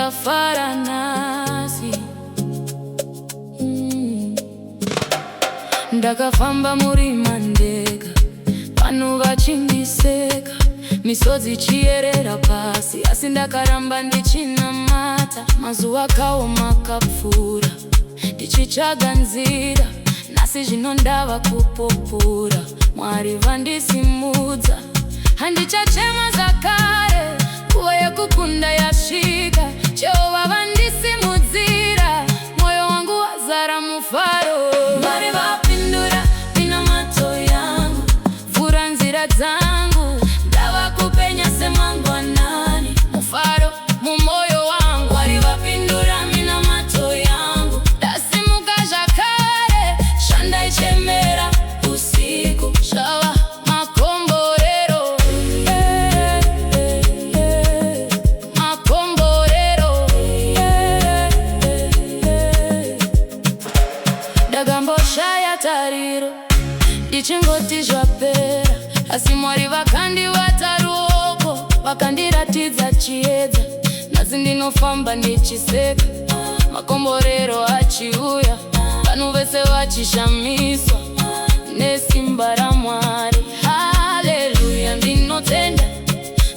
vakafara nasi. Ndakafamba murima ndega, vanhu vachindiseka, misodzi ichiyerera pasi, asi ndakaramba ndichinamata. Mazuva akaoma akapfuura, ndichitsvaga nzira, nhasi zvino ndava kupupura. Mwari vandisimudza, handichachema zvakare, nguva yekukunda yasvika. Jehovha vandisimudzira, mwoyo wangu wazara mufaro. Mwari vapindura minamato yangu, vhura nzira dzangu, ndava kupenya semangwanani. Mufaro mumwoyo wangu, Mwari vapindura minamato yangu, ndasimuka zvakare, zvandaichemera usiku zvava makomborero. Makomborero. Ndakamboshaya tariro, ndichingoti zvapera, asi Mwari vakandivata ruoko, vakandiratidza chiedza. Nhasi ndinofamba ndichiseka, makomborero achiuya, vanhu vese vachishamiswa nesimba raMwari. Haleluya, ndinotenda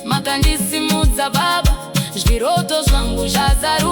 makandisimudza Baba, zviroto zvangu zvazarura.